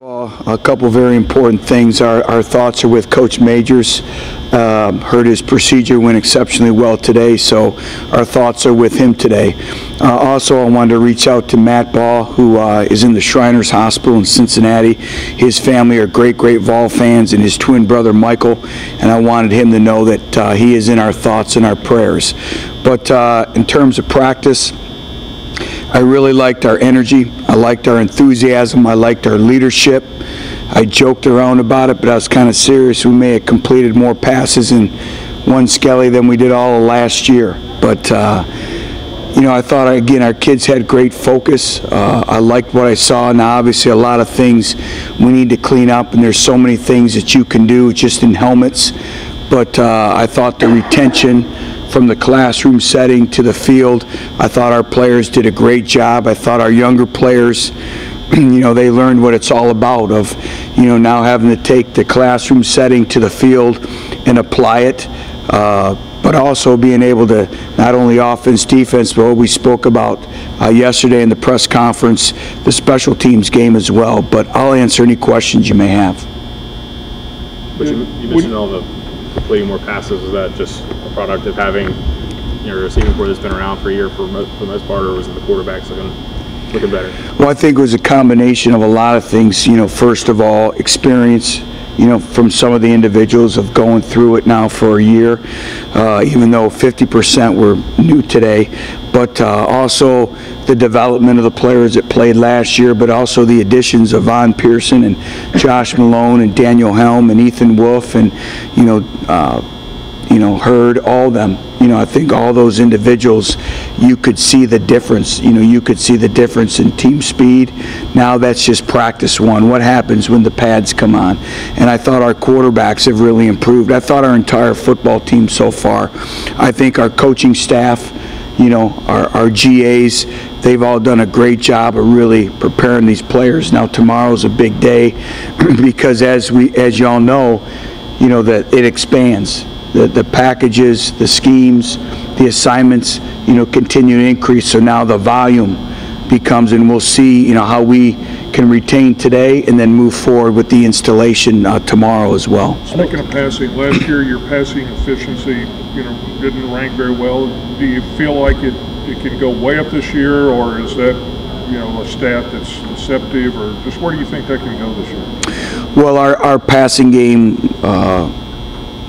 A couple very important things. Our thoughts are with Coach Majors. Heard his procedure went exceptionally well today, so our thoughts are with him today. Also, I wanted to reach out to Matt Ball, who is in the Shriners Hospital in Cincinnati. His family are great Vol fans, and his twin brother Michael, and I wanted him to know that he is in our thoughts and our prayers. But in terms of practice, I really liked our energy. I liked our enthusiasm. I liked our leadership. I joked around about it, but I was kind of serious. We may have completed more passes in one Skelly than we did all of last year. But, you know, I thought, again, our kids had great focus. I liked what I saw. Now, obviously, a lot of things we need to clean up, and there's so many things that you can do just in helmets. But I thought the retention from the classroom setting to the field, I thought our players did a great job. I thought our younger players, you know, they learned what it's all about of, you know, now having to take the classroom setting to the field and apply it, but also being able to not only offense, defense, but what we spoke about yesterday in the press conference, the special teams game as well. But I'll answer any questions you may have. But you mentioned all the completing more passes. Is that just a product of having, you know, a receiving core that's been around for a year for the most part, or was it the quarterbacks looking better? Well, I think it was a combination of a lot of things. You know, first of all, experience, you know, from some of the individuals of going through it now for a year, even though 50% were new today, but also the development of the players that played last year, but also the additions of Von Pearson and Josh Malone and Daniel Helm and Ethan Wolf and, you know, Hurd, all of them. You know, I think all those individuals, you could see the difference. You know, you could see the difference in team speed. Now that's just practice one. What happens when the pads come on? And I thought our quarterbacks have really improved. I thought our entire football team so far. I think our coaching staff, you know, our GAs, they've all done a great job of really preparing these players. Now tomorrow's a big day because as y'all know, you know, that it expands. The packages, the schemes, the assignments, you know, continue to increase. So now the volume becomes, and we'll see, you know, how we can retain today and then move forward with the installation tomorrow as well. Speaking of passing, last year your passing efficiency, you know, didn't rank very well. Do you feel like it can go way up this year, or is that, you know, a stat that's deceptive, or just where do you think that can go this year? Well, our passing game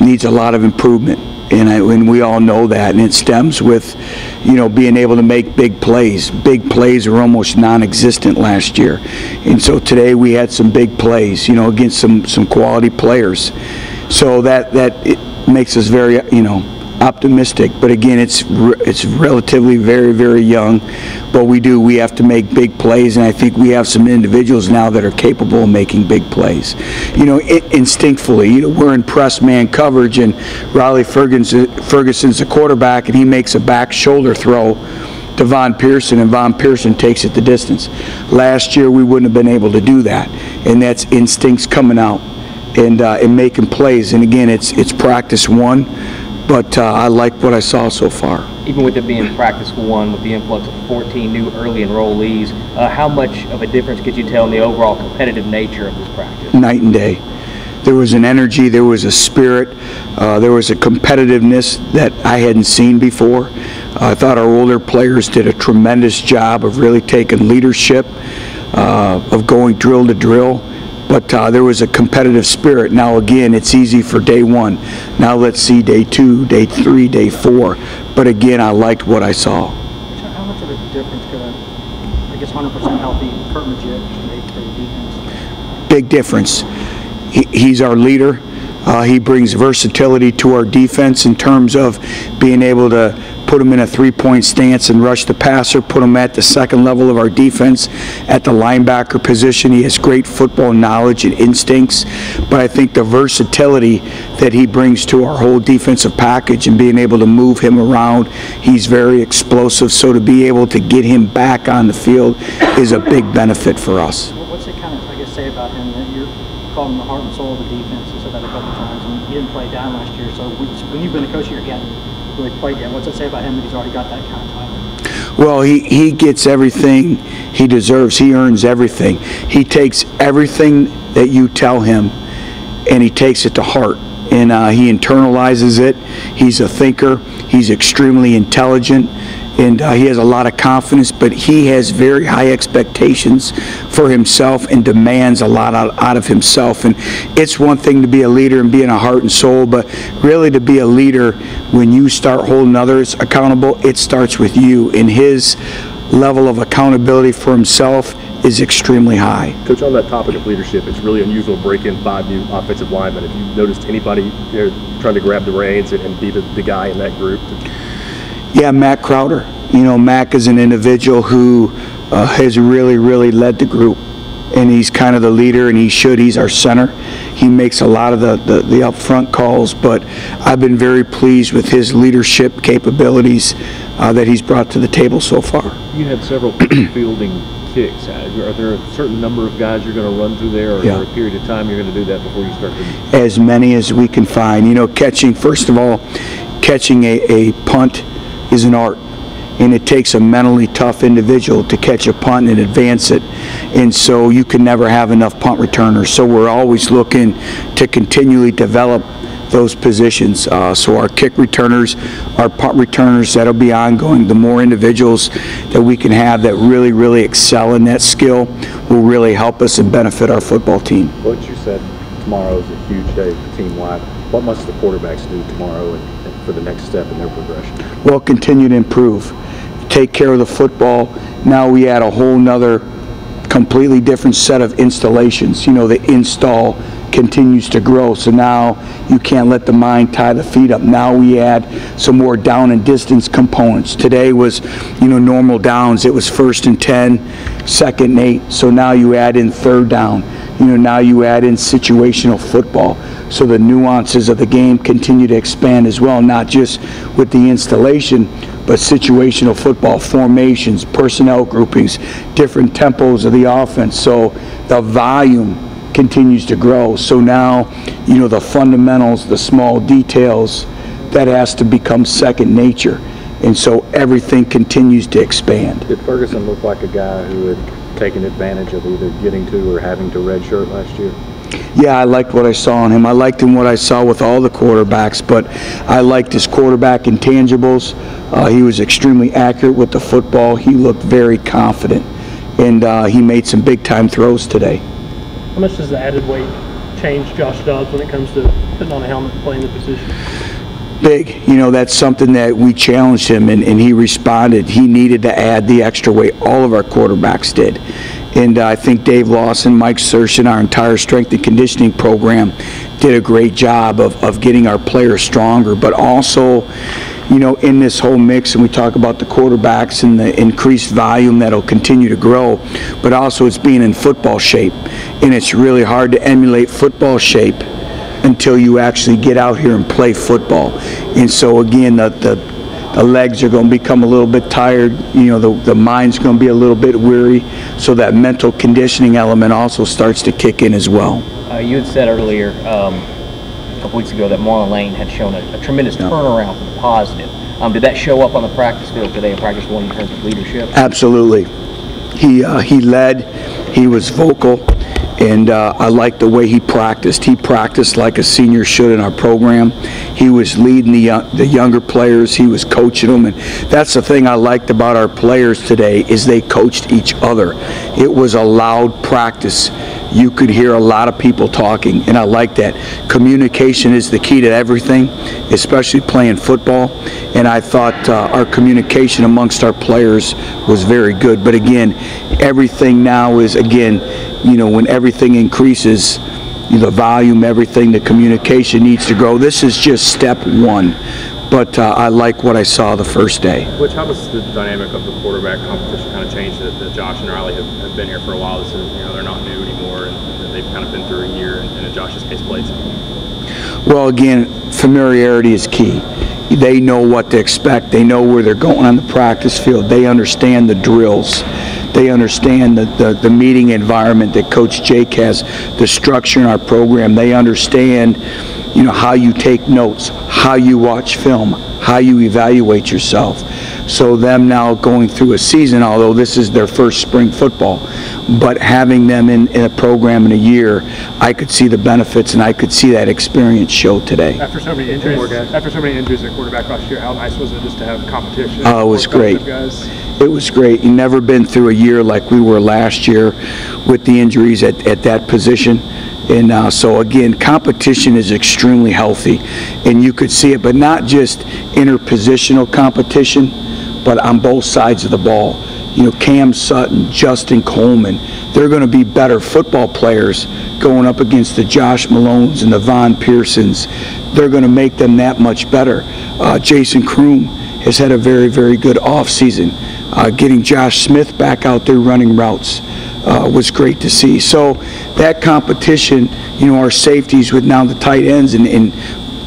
needs a lot of improvement, and we all know that, and it stems with, you know, being able to make big plays. Big plays were almost non-existent last year, and so today we had some big plays, you know, against some quality players. So that it makes us very, you know, optimistic. But again, it's relatively very young, but we have to make big plays, and I think we have some individuals now that are capable of making big plays. You know, instinctively, you know, we're in press man coverage, and Riley Ferguson's the quarterback, and he makes a back shoulder throw to Von Pearson, and Von Pearson takes it the distance. Last year we wouldn't have been able to do that, and that's instincts coming out and making plays. And again, it's practice one. But I like what I saw so far. Even with it being practice one, with the influx of 14 new early enrollees, how much of a difference could you tell in the overall competitive nature of this practice? Night and day. There was an energy, there was a spirit, there was a competitiveness that I hadn't seen before. I thought our older players did a tremendous job of really taking leadership, of going drill to drill. But there was a competitive spirit. Now again, it's easy for day one. Now let's see day 2, day 3, day 4. But again, I liked what I saw. How much of a difference could I guess 100% healthy Kurt Majik make for the defense? Big difference. He's our leader. He brings versatility to our defense in terms of being able to put him in a three-point stance and rush the passer, put him at the second level of our defense at the linebacker position. He has great football knowledge and instincts, but I think the versatility that he brings to our whole defensive package and being able to move him around, he's very explosive, so to be able to get him back on the field is a big benefit for us. What's it kind of, I guess, say about him that you're calling him the heart and soul of the defense? You said that a couple times, and he didn't play down last year, so when you've been a coach here again, really played yet. What's it say about him that he's already got that kind of title? Well, he gets everything he deserves. He earns everything. He takes everything that you tell him, and he takes it to heart. And he internalizes it. He's a thinker. He's extremely intelligent. And he has a lot of confidence, but he has very high expectations for himself and demands a lot out of himself. And it's one thing to be a leader and be in a heart and soul, but really to be a leader, when you start holding others accountable, it starts with you. And his level of accountability for himself is extremely high. Coach, on that topic of leadership, it's really unusual to break in 5 new offensive linemen. Have you noticed anybody there trying to grab the reins and be the guy in that group? Yeah, Matt Crowder. You know, Mac is an individual who has really led the group, and he's kind of the leader, and he's our center. He makes a lot of the upfront calls, but I've been very pleased with his leadership capabilities that he's brought to the table so far. You had several fielding kicks. Are there a certain number of guys you're going to run through there, or is there a period of time you're going to do that before you start to? As many as we can find. You know, first of all, catching a punt is an art. And it takes a mentally tough individual to catch a punt and advance it. And so you can never have enough punt returners. So we're always looking to continually develop those positions. So our kick returners, our punt returners, that'll be ongoing. The more individuals that we can have that really excel in that skill will really help us and benefit our football team. What you said, tomorrow is a huge day team-wide. What must the quarterbacks do tomorrow and for the next step in their progression? Well, continue to improve. Take care of the football. Now we add a whole nother completely different set of installations. You know, the install continues to grow, so now you can't let the mind tie the feet up. Now we add some more down and distance components. Today was, you know, normal downs. It was 1st and 10, 2nd and 8. So now you add in 3rd down. You know, now you add in situational football. So the nuances of the game continue to expand as well, not just with the installation, but situational football, formations, personnel groupings, different tempos of the offense. So the volume continues to grow. So now, you know, the fundamentals, the small details, that has to become second nature. And so everything continues to expand. Did Ferguson look like a guy who had taken advantage of either getting to or having to redshirt last year? Yeah, I liked what I saw in him. I liked him what I saw with all the quarterbacks, but I liked his quarterback intangibles. He was extremely accurate with the football. He looked very confident, and he made some big-time throws today. How much does the added weight change Josh Dobbs when it comes to putting on a helmet and playing the position? Big. You know, that's something that we challenged him, and he responded. He needed to add the extra weight. All of our quarterbacks did. And I think Dave Lawson, Mike Sershin, our entire strength and conditioning program did a great job of getting our players stronger. But also, you know, in this whole mix, and we talk about the quarterbacks and the increased volume that'll continue to grow, but also it's being in football shape. And it's really hard to emulate football shape until you actually get out here and play football. And so again, the legs are going to become a little bit tired. You know, the mind's going to be a little bit weary. So that mental conditioning element also starts to kick in as well. You had said earlier, a couple weeks ago, that Marlon Lane had shown a tremendous turnaround for the positive. Did that show up on the practice field today in practice one in terms of leadership? Absolutely. He led. He was vocal. And I like the way he practiced. He practiced like a senior should in our program. He was leading the younger players. He was coaching them. And that's the thing I liked about our players today is they coached each other. It was a loud practice. You could hear a lot of people talking, and I like that. Communication is the key to everything, especially playing football. And I thought our communication amongst our players was very good. But again, everything now is, again, you know, when everything increases, you know, the volume, everything, the communication needs to grow. This is just step one. But I like what I saw the first day. Butch, how does the dynamic of the quarterback competition kind of change that Josh and Riley have been here for a while? This is, you know, they're not new anymore, and they've kind of been through a year, and in Josh's case, played some. Well, again, familiarity is key. They know what to expect. They know where they're going on the practice field. They understand the drills. They understand the meeting environment that Coach Jake has, the structure in our program. They understand, you know, how you take notes, how you watch film, how you evaluate yourself. So them now going through a season, although this is their first spring football, but having them in a program in a year, I could see the benefits and I could see that experience show today. After so many injuries at quarterback last year, how nice was it just to have competition? Oh, it was great. Guys? It was great. You never been through a year like we were last year with the injuries at that position. And so again, competition is extremely healthy, and you could see it, but not just interpositional competition, but on both sides of the ball. You know, Cam Sutton, Justin Coleman, they're going to be better football players going up against the Josh Malones and the Von Pearsons. They're going to make them that much better. Jason Kroom has had a very, very good offseason. Getting Josh Smith back out there running routes was great to see. So that competition, you know, our safeties with now the tight ends and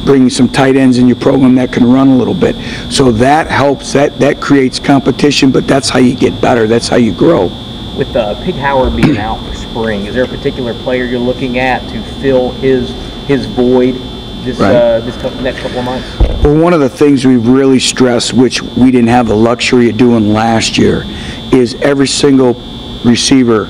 bringing some tight ends in your program that can run a little bit. So that helps, that creates competition, but that's how you get better, that's how you grow. With Pig Howard being out for spring, is there a particular player you're looking at to fill his void this next couple of months? Well, one of the things we've really stressed, which we didn't have the luxury of doing last year, is every single receiver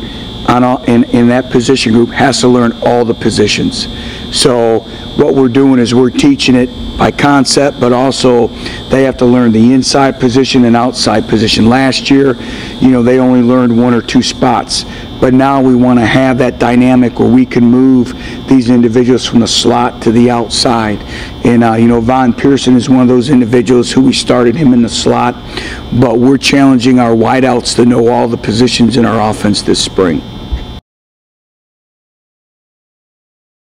in that position group has to learn all the positions. So what we're doing is we're teaching it by concept, but also they have to learn the inside position and outside position. Last year, you know, they only learned 1 or 2 spots, but now we want to have that dynamic where we can move these individuals from the slot to the outside. And you know, Von Pearson is one of those individuals who we started him in the slot, but we're challenging our wideouts to know all the positions in our offense this spring.